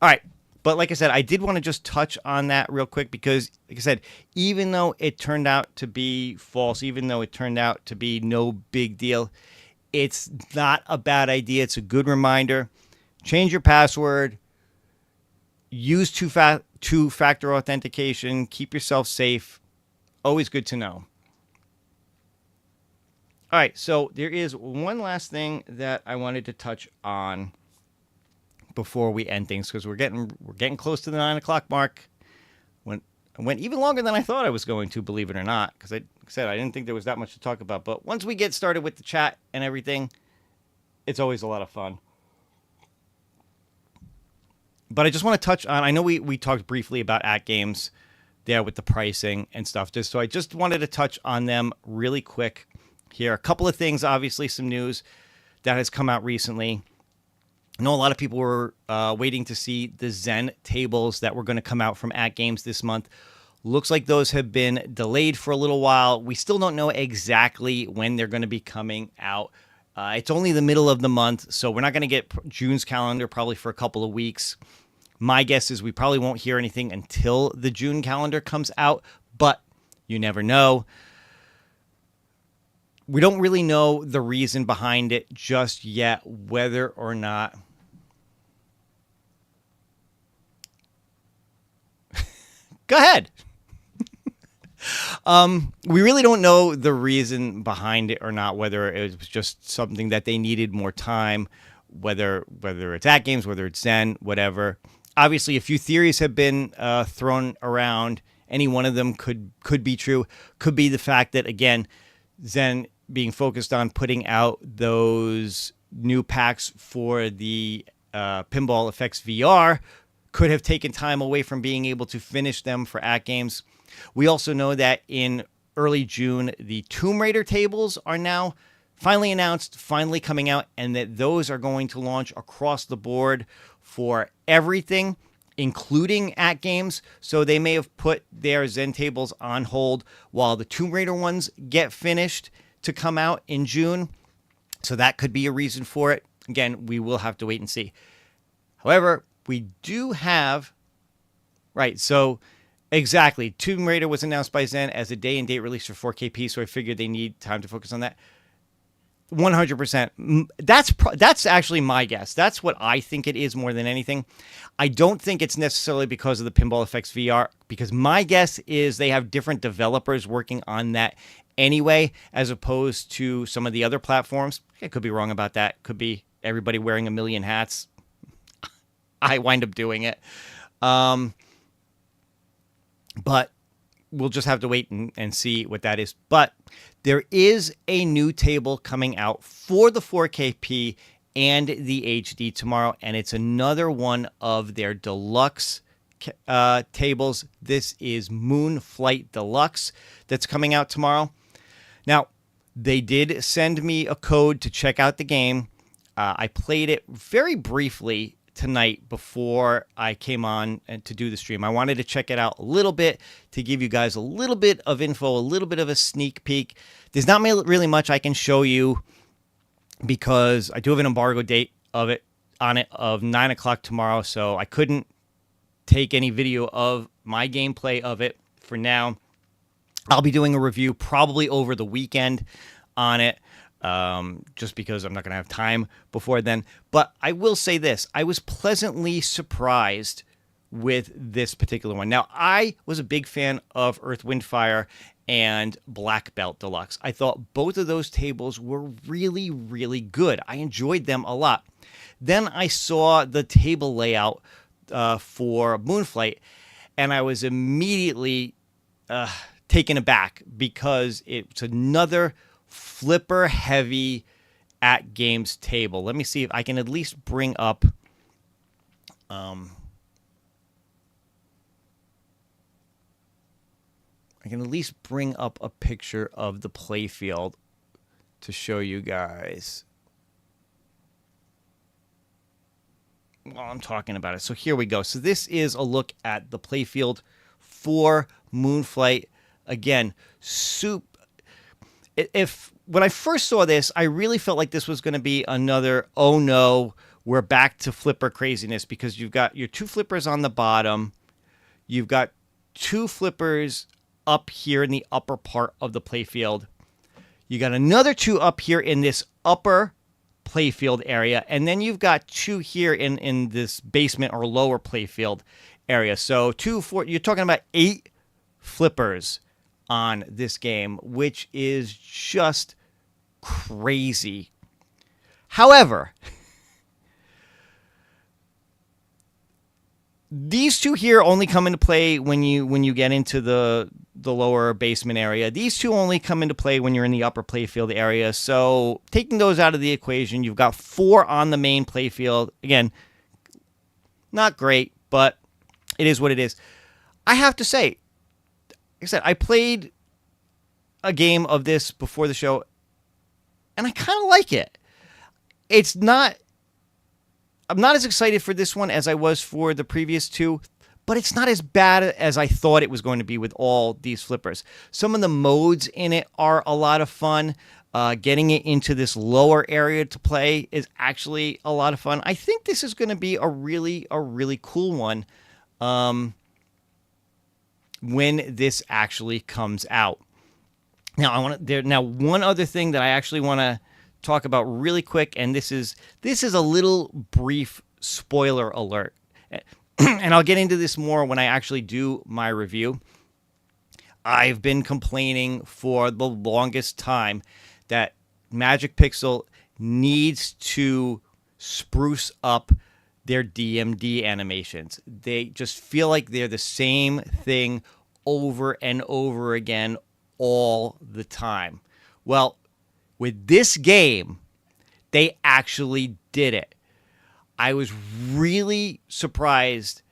All right. But like I said, I did want to just touch on that real quick because, like I said, even though it turned out to be false, even though it turned out to be no big deal, it's not a bad idea. It's a good reminder. Change your password. Use two-factor authentication. Keep yourself safe. Always good to know. All right, so there is one last thing that I wanted to touch on before we end things, because we're getting close to the 9 o'clock mark. Went even longer than I thought I was going to, believe it or not, because I said I didn't think there was that much to talk about. But once we get started with the chat and everything, it's always a lot of fun. But I just want to touch on, I know we talked briefly about ATGames there with the pricing and stuff. So I just wanted to touch on them really quick here. A couple of things, obviously some news that has come out recently. I know a lot of people were waiting to see the Zen tables that were going to come out from ATGames this month. Looks like those have been delayed for a little while. We still don't know exactly when they're going to be coming out. It's only the middle of the month, so we're not going to get June's calendar probably for a couple of weeks. My guess is we probably won't hear anything until the June calendar comes out, but you never know. We don't really know the reason behind it just yet, whether or not go ahead. We really don't know the reason behind it or not, whether it was just something that they needed more time, whether it's ATGames, whether it's Zen, whatever. Obviously, a few theories have been thrown around. Any one of them could be true. Could be the fact that, again, Zen being focused on putting out those new packs for the Pinball Effects VR could have taken time away from being able to finish them for ATGames. We also know that in early June, the Tomb Raider tables are now finally announced, finally coming out, and that those are going to launch across the board for everything, including ATGames. So they may have put their Zen tables on hold while the Tomb Raider ones get finished to come out in June. So that could be a reason for it. Again, we will have to wait and see. However, we do have, right, so exactly, Tomb Raider was announced by Zen as a day and date release for 4KP, so I figured they need time to focus on that. 100%. That's actually my guess. That's what I think it is more than anything. I don't think it's necessarily because of the Pinball Effects VR, because my guess is they have different developers working on that anyway, as opposed to some of the other platforms. I could be wrong about that. Could be everybody wearing a million hats. I wind up doing it. But we'll just have to wait and see what that is. But there is a new table coming out for the 4KP and the HD tomorrow, and it's another one of their deluxe tables. This is Moonflight Deluxe that's coming out tomorrow. Now, they did send me a code to check out the game. I played it very briefly tonight before I came on and to do the stream. I wanted to check it out a little bit to give you guys a little bit of info, a little bit of a sneak peek. There's not really much I can show you because I do have an embargo date of 9 o'clock tomorrow, so I couldn't take any video of my gameplay of it for now. I'll be doing a review probably over the weekend on it. Just because I'm not going to have time before then. But I will say this. I was pleasantly surprised with this particular one. Now, I was a big fan of Earth, Wind, Fire and Black Belt Deluxe. I thought both of those tables were really, really good. I enjoyed them a lot. Then I saw the table layout for Moonflight, and I was immediately taken aback because it's another flipper heavy ATGames table. Let me see if I can at least bring up a picture of the playfield to show you guys while I'm talking about it. So here we go. So this is a look at the playfield for Moonflight. Again, when I first saw this, I really felt like this was going to be another, oh no, we're back to flipper craziness, because you've got your two flippers on the bottom. You've got two flippers up here in the upper part of the playfield. You got another two up here in this upper playfield area. And then you've got two here in this basement or lower playfield area. So you're talking about 8 flippers on this game, which is just crazy. However, these two here only come into play when you get into the lower basement area. These two only come into play when you're in the upper playfield area. So taking those out of the equation, you've got 4 on the main playfield. Again, not great, but it is what it is. I have to say, like I said, I played a game of this before the show, and I kind of like it. I'm not as excited for this one as I was for the previous two, but it's not as bad as I thought it was going to be with all these flippers. Some of the modes in it are a lot of fun. Getting it into this lower area to play is actually a lot of fun. I think this is going to be a really cool one when this actually comes out. Now, one other thing that I actually want to talk about really quick, and this is a little brief spoiler alert. And I'll get into this more when I actually do my review. I've been complaining for the longest time that Magic Pixel needs to spruce up their DMD animations. They just feel like they're the same thing over and over again all the time. Well, with this game, they actually did it. I was really surprised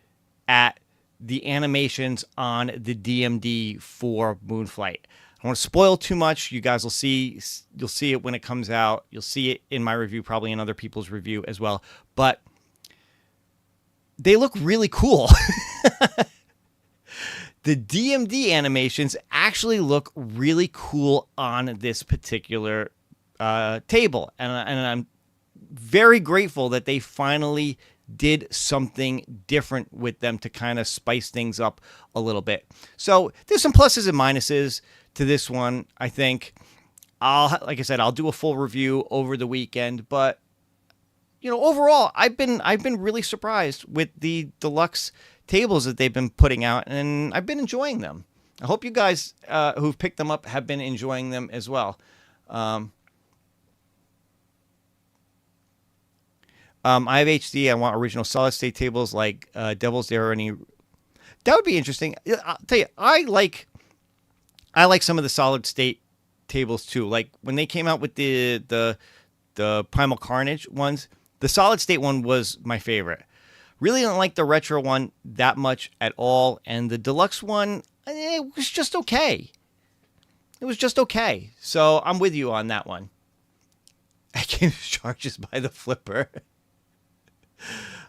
at the animations on the DMD for Moonflight. I don't want to spoil too much. You guys will see. You'll see it when it comes out. You'll see it in my review, probably in other people's review as well. But they look really cool. The DMD animations actually look really cool on this particular table. And I'm very grateful that they finally did something different with them to kind of spice things up a little bit. So there's some pluses and minuses to this one, I think. Like I said, I'll do a full review over the weekend, but overall, I've been really surprised with the deluxe tables that they've been putting out, and I've been enjoying them. I hope you guys who've picked them up have been enjoying them as well. I have HD. I want original solid state tables like Devil's Dare or any. That would be interesting. I'll tell you, I like some of the solid state tables too. Like when they came out with the Primal Carnage ones, the solid state one was my favorite. Really don't like the retro one that much at all, and the deluxe one, it was just okay. It was just okay. So I'm with you on that one. I can charges by the flipper.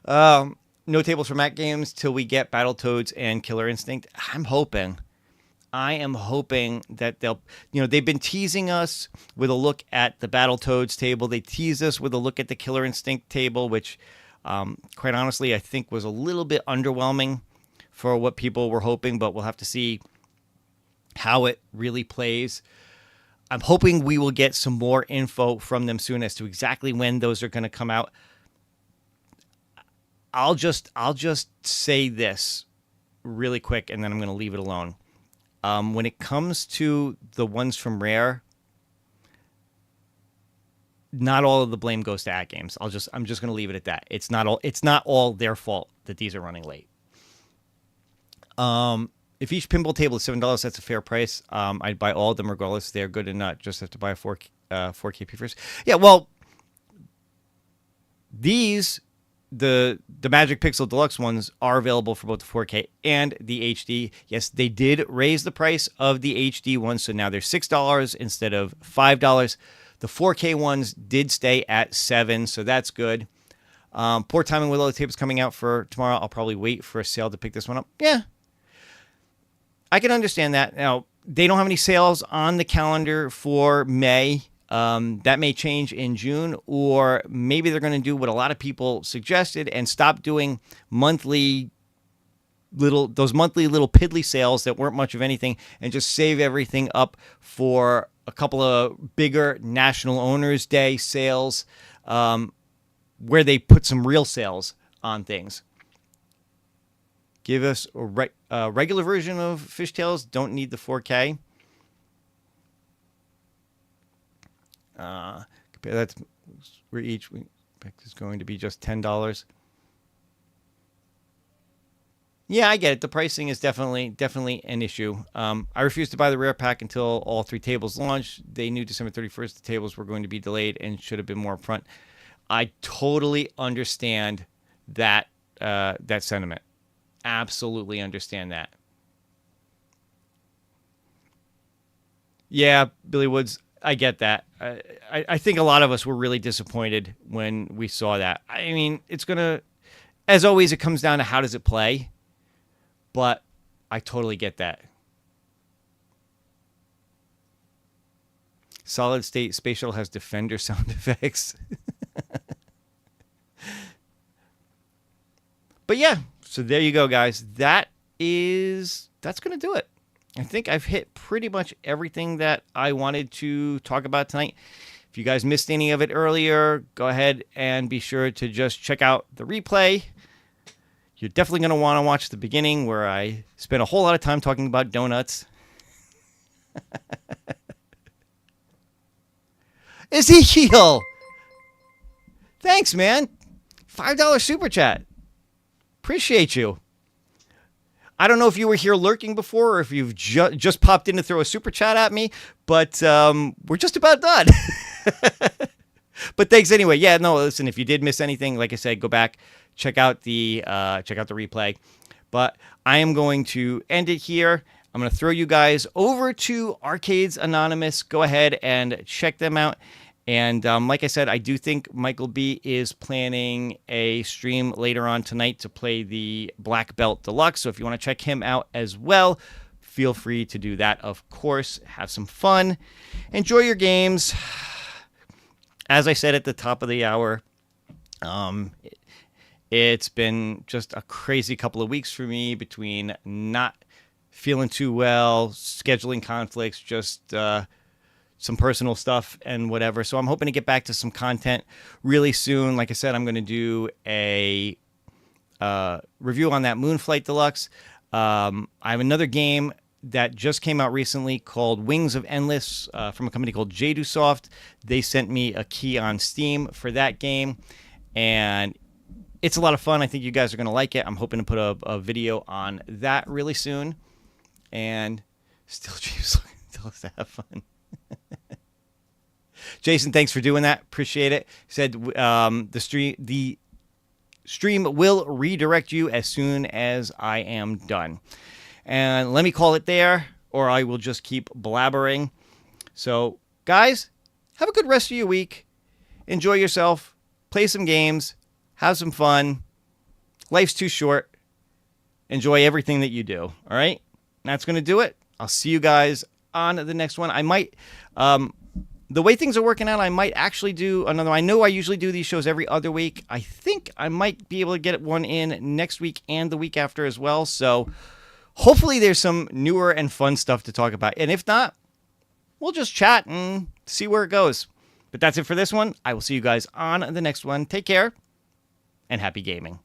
No tables for Mac games till we get Battletoads and Killer Instinct. I am hoping that they've been teasing us with a look at the Battletoads table. They teased us with a look at the Killer Instinct table, which, quite honestly, I think was a little bit underwhelming for what people were hoping, but we'll have to see how it really plays. I'm hoping we will get some more info from them soon as to exactly when those are going to come out. I'll just say this really quick, and then I'm going to leave it alone. When it comes to the ones from Rare, not all of the blame goes to ATGames. I'm just going to leave it at that. It's not all their fault that these are running late. If each pinball table is $7, that's a fair price. I'd buy all of them regardless. They're good and not just have to buy 4K first. Yeah, well, these the Magic Pixel Deluxe ones are available for both the 4K and the HD. Yes, they did raise the price of the HD ones, so now they're $6 instead of $5. The 4K ones did stay at $7, so that's good. Poor timing with all the tables coming out for tomorrow. I'll probably wait for a sale to pick this one up. Yeah, I can understand that. Now, they don't have any sales on the calendar for May. That may change in June, or maybe they're going to do what a lot of people suggested and stop doing monthly little piddly sales that weren't much of anything and just save everything up for a couple of bigger National Owners Day sales where they put some real sales on things. Give us a regular version of Fishtails. Don't need the 4K. Compare that to where each week is going to be just $10. Yeah, I get it. The pricing is definitely an issue. I refused to buy the rare pack until all 3 tables launched. They knew December 31st the tables were going to be delayed and should have been more upfront. I totally understand that that sentiment. Absolutely understand that. Yeah, Billy Woods, I get that. I think a lot of us were really disappointed when we saw that. I mean, it's going to, as always, it comes down to how does it play. But I totally get that. Solid State Space Shuttle has Defender sound effects. But yeah, so there you go, guys. That's going to do it. I think I've hit pretty much everything that I wanted to talk about tonight. If you guys missed any of it earlier, go ahead and be sure to just check out the replay. You're definitely going to want to watch the beginning where I spent a whole lot of time talking about donuts. Ezekiel! Thanks, man. $5 super chat. Appreciate you. I don't know if you were here lurking before or if you've just popped in to throw a super chat at me, but we're just about done. But thanks anyway. Yeah, no, listen, if you did miss anything, like I said, go back, check out the replay. But I am going to end it here. I'm going to throw you guys over to Arcades Anonymous. Go ahead and check them out. And like I said, I do think Michael B is planning a stream later on tonight to play the Black Belt Deluxe. So if you want to check him out as well, feel free to do that, of course. Have some fun. Enjoy your games. As I said at the top of the hour, it's been just a crazy couple of weeks for me between not feeling too well, scheduling conflicts, just some personal stuff and whatever. So I'm hoping to get back to some content really soon. Like I said, I'm going to do a review on that Moonflight Deluxe. I have another game that just came out recently called Wings of Endless from a company called Jadusoft. They sent me a key on Steam for that game, and it's a lot of fun. I think you guys are going to like it. I'm hoping to put a video on that really soon. And still James tell us to have fun. Jason, thanks for doing that. Appreciate it. Said the stream will redirect you as soon as I am done. And let me call it there, or I will just keep blabbering. So, guys, have a good rest of your week. Enjoy yourself. Play some games. Have some fun. Life's too short. Enjoy everything that you do. All right? That's going to do it. I'll see you guys on the next one. I might, the way things are working out, I might actually do another. I know I usually do these shows every other week. I think I might be able to get one in next week and the week after as well. So hopefully there's some newer and fun stuff to talk about. And if not, we'll just chat and see where it goes. But that's it for this one. I will see you guys on the next one. Take care and happy gaming.